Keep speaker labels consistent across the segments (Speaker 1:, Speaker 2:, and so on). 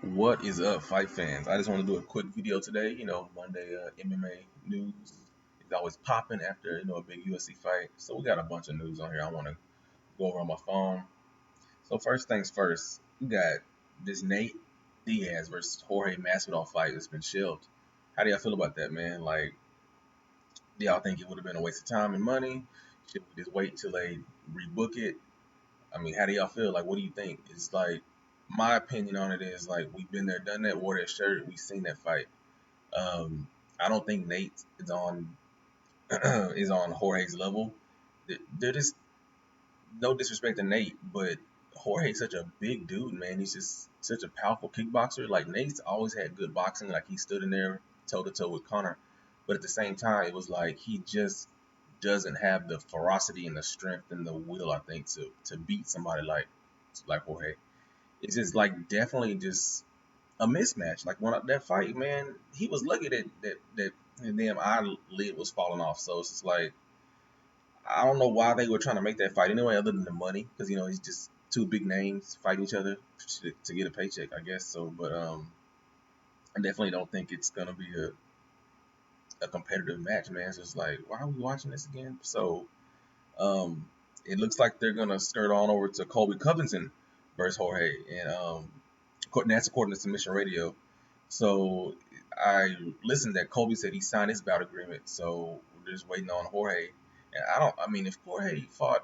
Speaker 1: What is up, fight fans? I just want to do a quick video today. Monday MMA news is always popping after a big UFC fight. So we got a bunch of news on here. I want to go over on my phone. So first things first, we got this Nate Diaz versus Jorge Masvidal fight that's been shelved. How do y'all feel about that, man? Like, do y'all think it would have been a waste of time and money? Should we just wait till they rebook it? I mean, how do y'all feel? Like, what do you think? It's like my opinion on it is like we've been there, done that, wore that shirt, we've seen that fight. I don't think Nate is on is on Jorge's level. They're just no disrespect to Nate, but Jorge's such a big dude, man. He's just such a powerful kickboxer. Like Nate's always had good boxing. Like he stood in there toe to toe with Conor, but at the same time, it was like he just doesn't have the ferocity and the strength and the will, I think, to beat somebody like Jorge. It's just like definitely just a mismatch. Like when that fight, man, he was lucky that his damn eyelid was falling off. So it's just like I don't know why they were trying to make that fight anyway, other than the money, because he's just two big names fighting each other to get a paycheck, I guess. So, but I definitely don't think it's gonna be a competitive match, man. So it's like, why are we watching this again? So, um, it looks like they're gonna skirt on over to Colby Covington versus Jorge, and that's according to Submission Radio. So I listened that Colby said he signed his bout agreement, so we're just waiting on Jorge. And I don't. I mean, if Jorge fought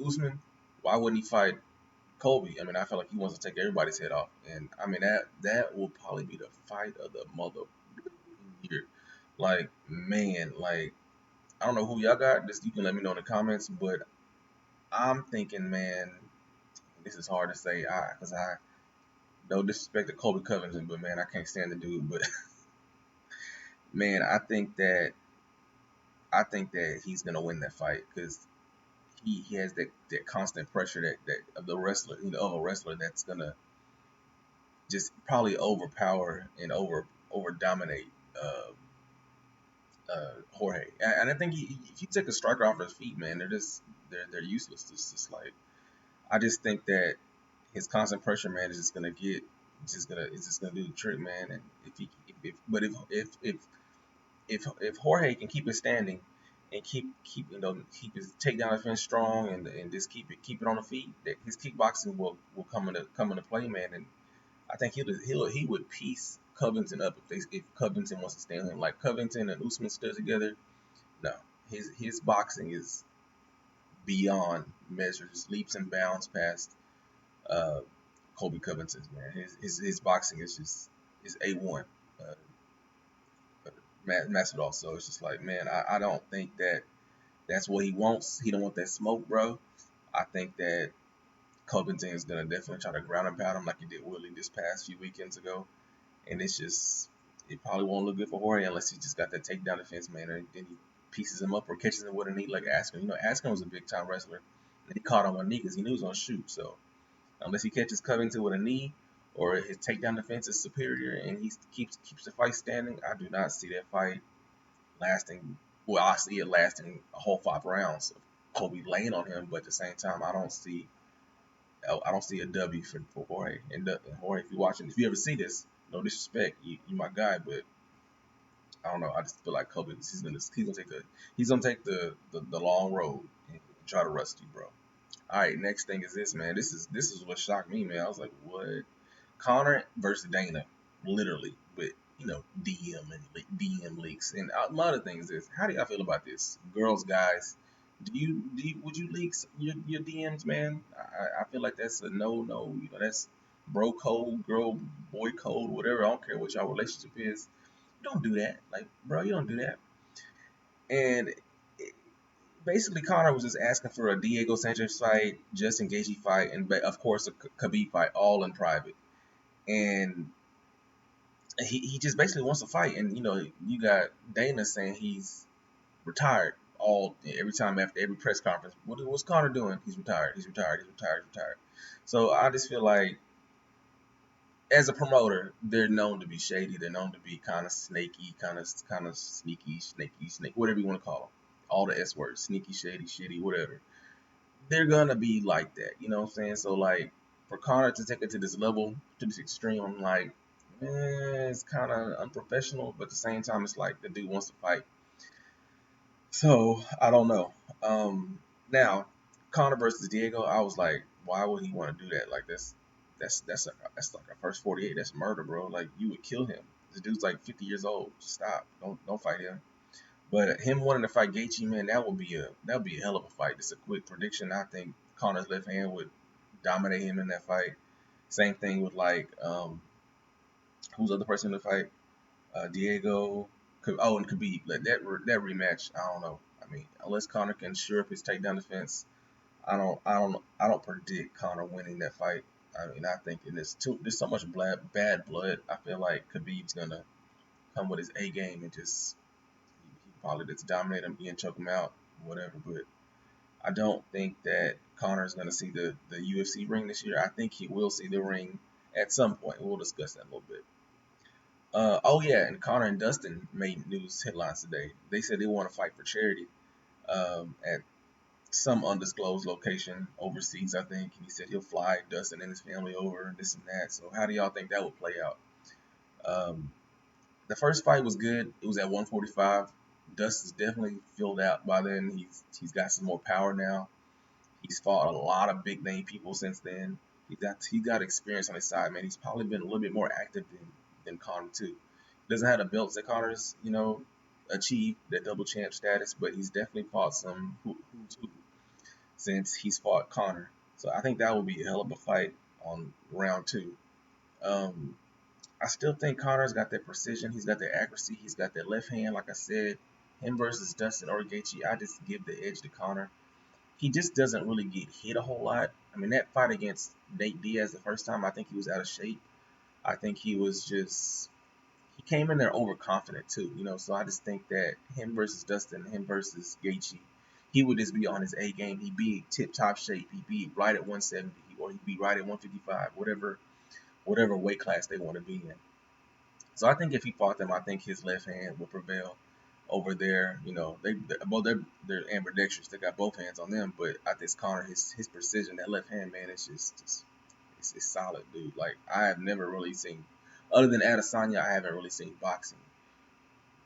Speaker 1: Usman, why wouldn't he fight Colby? I mean, I feel like he wants to take everybody's head off, and I mean that will probably be the fight of the mother year. Like man, like I don't know who y'all got. Just you can let me know in the comments, but I'm thinking, man, this is hard to say, because I no disrespect to Colby Covington, but man, I can't stand the dude. But man, I think that he's gonna win that fight because he has that constant pressure that of the wrestler, of a wrestler that's gonna just probably overpower and over dominate Jorge. And I think if you take a striker off his feet, man, they're useless. It's just like I just think that his constant pressure, man, is just gonna get it's just gonna do the trick, man. And if Jorge can keep it standing and keep his takedown defense strong and just keep it on the feet, that his kickboxing will come into play, man. And I think he would piece Covington up if Covington wants to stand with him. Like Covington and Usman stood together. No, his boxing is beyond measures, leaps and bounds past uh, Colby Covington's, man. His boxing is just is A1. Uh, Masvidal. So it's just like, man, I don't think that's what he wants. He don't want that smoke, bro. I think that Covington is gonna definitely try to ground and pound him like he did Willie this past few weekends ago. And it probably won't look good for Jorge unless he just got that takedown defense, man, and then he pieces him up or catches him with a knee like Askren. Askren was a big time wrestler, and he caught him on a knee because he knew he was gonna shoot. So unless he catches Covington with a knee or his takedown defense is superior and he keeps the fight standing, I do not see that fight lasting. Well, I see it lasting a whole 5 rounds of Kobe laying on him, but at the same time, I don't see a W for Jorge. And Jorge, if you're watching, if you ever see this, no disrespect, you my guy, but I don't know. I just feel like Kobe, he's gonna take the long road and try to rust you, bro. All right, next thing is this, man. This is what shocked me, man. I was like, what? Conor versus Dana, literally, but DM leaks. And my other thing is this: how do y'all feel about this, girls, guys? Would you leak your DMs, man? I feel like that's a no. That's bro code, girl, boy code, whatever. I don't care what y'all relationship is. You don't do that, like, bro. You don't do that. And basically, Conor was just asking for a Diego Sanchez fight, Justin Gaethje fight, and of course a Khabib fight, all in private. And he just basically wants to fight. And you got Dana saying he's retired every time after every press conference. What's Conor doing? He's retired. He's retired. He's retired. He's retired. So I just feel like as a promoter, they're known to be shady. They're known to be kind of snaky, kind of sneaky, snake, whatever you want to call them. All the S words, sneaky, shady, shitty, whatever. They're gonna be like that. You know what I'm saying? So like, for Conor to take it to this level, to this extreme, I'm like, man, it's kind of unprofessional. But at the same time, it's like the dude wants to fight. So I don't know. Now Conor versus Diego, I was like, why would he want to do that? Like that's like a first 48. That's murder, bro. Like you would kill him. The dude's like 50 years old. Stop. Don't fight him. But him wanting to fight Gaethje, man, that would be a hell of a fight. Just a quick prediction. I think Conor's left hand would dominate him in that fight. Same thing with like who's the other person in the fight? Diego. And Khabib. Like that rematch. I don't know. I mean, unless Conor can shore up his takedown defense, I don't predict Conor winning that fight. I mean, I think there's so much bad blood. I feel like Khabib's gonna come with his A game and just he probably just dominate him and choke him out, whatever. But I don't think that Connor's gonna see the UFC ring this year. I think he will see the ring at some point. We'll discuss that a little bit. Oh yeah, and Conor and Dustin made news headlines today. They said they want to fight for charity at some undisclosed location overseas, I think. And he said he'll fly Dustin and his family over and this and that. So how do y'all think that would play out? Um, the first fight was good. It was at 145. Dustin's definitely filled out by then. He's got some more power now. He's fought a lot of big name people since then. He got experience on his side, man. He's probably been a little bit more active than Conor too. He doesn't have the belts that Conor's, achieved, that double champ status, but he's definitely fought some who's who since he's fought Conor. So I think that will be a hell of a fight on round two. Um, I still think Conor's got that precision. He's got that accuracy. He's got that left hand. Like I said, him versus Dustin or Gaethje, I just give the edge to Conor. He just doesn't really get hit a whole lot. I mean, that fight against Nate Diaz the first time, I think he was out of shape. I think he came in there overconfident too, So I just think that him versus Dustin, him versus Gaethje, he would just be on his A game. He'd be tip top shape. He'd be right at 170, or he'd be right at 155, whatever weight class they want to be in. So I think if he fought them, I think his left hand would prevail over there. They're ambidextrous. They got both hands on them, but I think Conor, his precision, that left hand, man, it's just it's solid, dude. Like I have never really seen, other than Adesanya, I haven't really seen boxing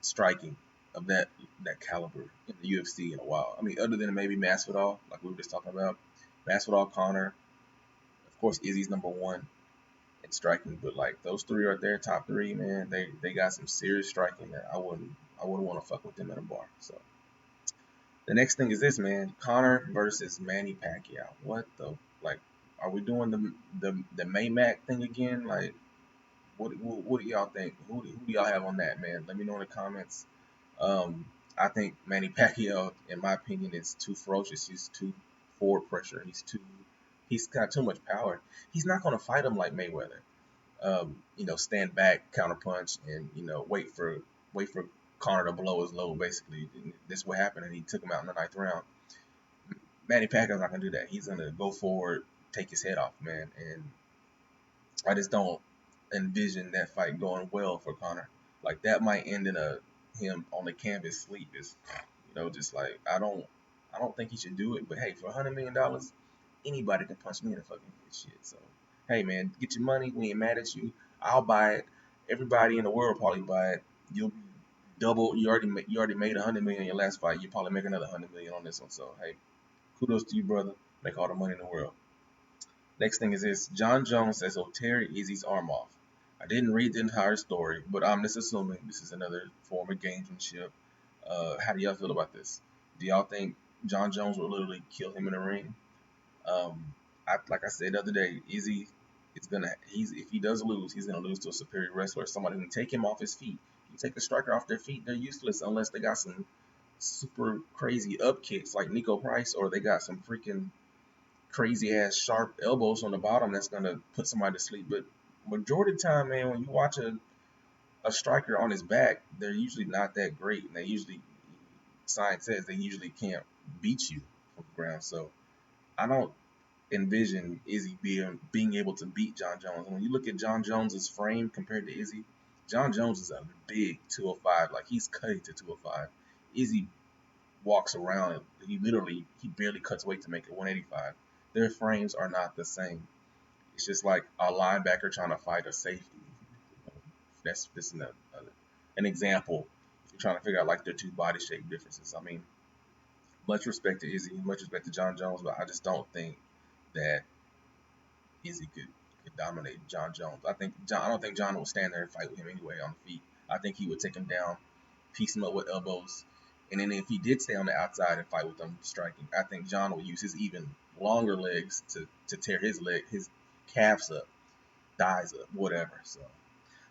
Speaker 1: striking of that caliber in the UFC in a while. I mean, other than maybe Masvidal, like we were just talking about, Masvidal, Conor, of course, Izzy's number one in striking, but like those three right there, top three, man, they got some serious striking that I wouldn't want to fuck with them at a bar. So the next thing is this, man, Conor versus Manny Pacquiao. What the like? Are we doing the Maymac thing again? Like, what do y'all think? Who do y'all have on that, man? Let me know in the comments. Um, I think Manny Pacquiao, in my opinion, is too ferocious. He's too forward pressure. He's got too much power. He's not going to fight him like Mayweather. Stand back, counterpunch, and wait for Conor to blow his load. Basically, this is what happened, and he took him out in the ninth round. Manny Pacquiao's not going to do that. He's going to go forward, take his head off, man. And I just don't envision that fight going well for Conor. Like that might end in him on the canvas sleep. Is just like I don't think he should do it. But hey, for $100 million, anybody can punch me in the fucking head. Shit. So hey man, get your money. We ain't mad at you. I'll buy it. Everybody in the world probably buy it. You'll be double. You already made $100 million in your last fight. You probably make another $100 million on this one. So hey, kudos to you, brother. Make all the money in the world. Next thing is this. Jon Jones says he'll tear Izzy's arm off. I didn't read the entire story, but I'm just assuming this is another form of gamesmanship. How do y'all feel about this? Do y'all think Jon Jones will literally kill him in the ring? Like I said the other day, Izzy if he does lose, he's gonna lose to a superior wrestler, somebody who can take him off his feet. You take a striker off their feet, they're useless unless they got some super crazy up kicks like Nico Price, or they got some freaking crazy ass sharp elbows on the bottom that's gonna put somebody to sleep. But majority of the time, man, when you watch a striker on his back, they're usually not that great, and science says they usually can't beat you from the ground. So I don't envision Izzy being able to beat Jon Jones. When you look at Jon Jones's frame compared to Izzy, Jon Jones is a big 205. Like he's cutting to 205. Izzy walks around. He barely cuts weight to make it 185. Their frames are not the same. It's just like a linebacker trying to fight a safety. That's just an example. If you're trying to figure out like their two body shape differences. I mean, much respect to Izzy, much respect to John Jones, but I just don't think that Izzy could dominate John Jones. I don't think John will stand there and fight with him anyway on the feet. I think he would take him down, piece him up with elbows, and then if he did stay on the outside and fight with him striking, I think John will use his even longer legs to tear his calves up, thighs up, whatever. So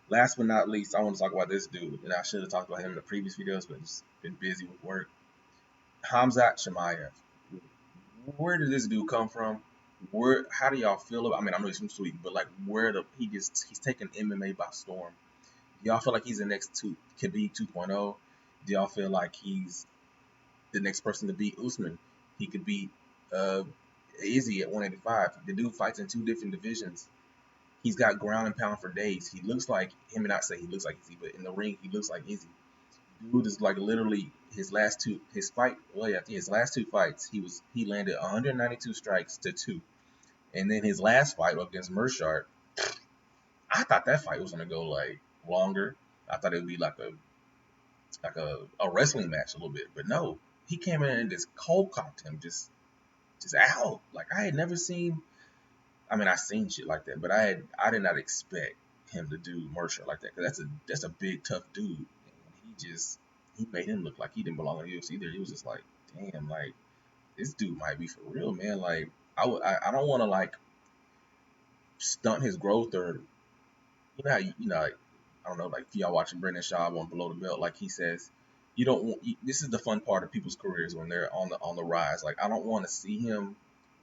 Speaker 1: last but not least, I want to talk about this dude, and I should have talked about him in the previous videos, but just been busy with work. Khamzat Chimaev. Where did this dude come from? How do y'all feel about? I mean, I know he's from Sweden, but like, he's taking MMA by storm. Do y'all feel like he's the next Khabib 2.0? Do y'all feel like he's the next person to beat Usman? He could beat uh, Izzy at 185. The dude fights in two different divisions. He's got ground and pound for days. He looks like him, and I say he looks like Izzy, but in the ring he looks like Izzy. Dude is like literally his last two fights he landed 192 strikes to 2. And then his last fight against Mershart, I thought that fight was gonna go like longer. I thought it would be like a wrestling match a little bit, but no. He came in and just cold cocked him, just out. Like I had never seen. I mean, I seen shit like that, but I did not expect him to do Mershart like that, because that's a big tough dude. And he made him look like he didn't belong in the UFC either. He was just like, damn, like this dude might be for real, man. Like I don't want to like stunt his growth, or like, I don't know, like if y'all watching Brendan Schaub on Below the Belt, like he says, you don't want. This is the fun part of people's careers when they're on the rise. Like I don't want to see him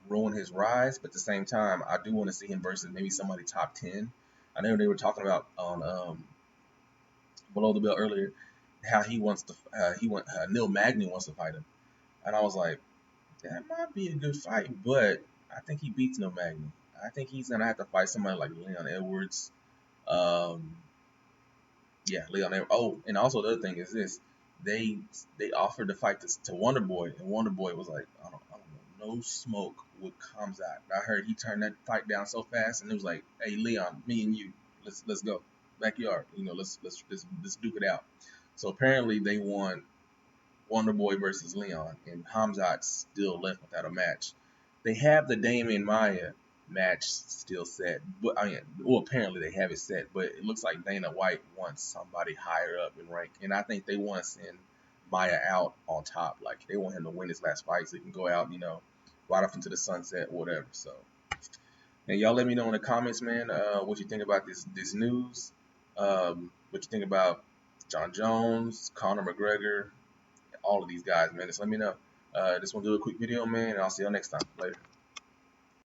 Speaker 1: ruin his rise, but at the same time, I do want to see him versus maybe somebody top 10. I know they were talking about on Below the Belt earlier how Neil Magny wants to fight him, and I was like, that might be a good fight, but I think he beats Neil Magny. I think he's gonna have to fight somebody like Leon Edwards. Um, yeah, Leon Edwards. Oh, and also the other thing is this: they offered to fight this to Wonder Boy, and Wonder Boy was like, I don't know, no smoke with Khamzat. I heard he turned that fight down so fast, and it was like, hey Leon, me and you, let's go backyard. Let's duke it out. So apparently they want Wonder Boy versus Leon, and Khamzat's still left without a match. They have the Damian Maya match still set, but I mean, well, apparently they have it set, but it looks like Dana White wants somebody higher up in rank, and I think they want to send Maya out on top. Like they want him to win his last fight so he can go out, right off into the sunset, whatever. So, and y'all let me know in the comments, man, what you think about this news. What you think about Jon Jones, Conor McGregor, all of these guys, man. Just let me know. Just want to do a quick video, man, and I'll see y'all next time. Later.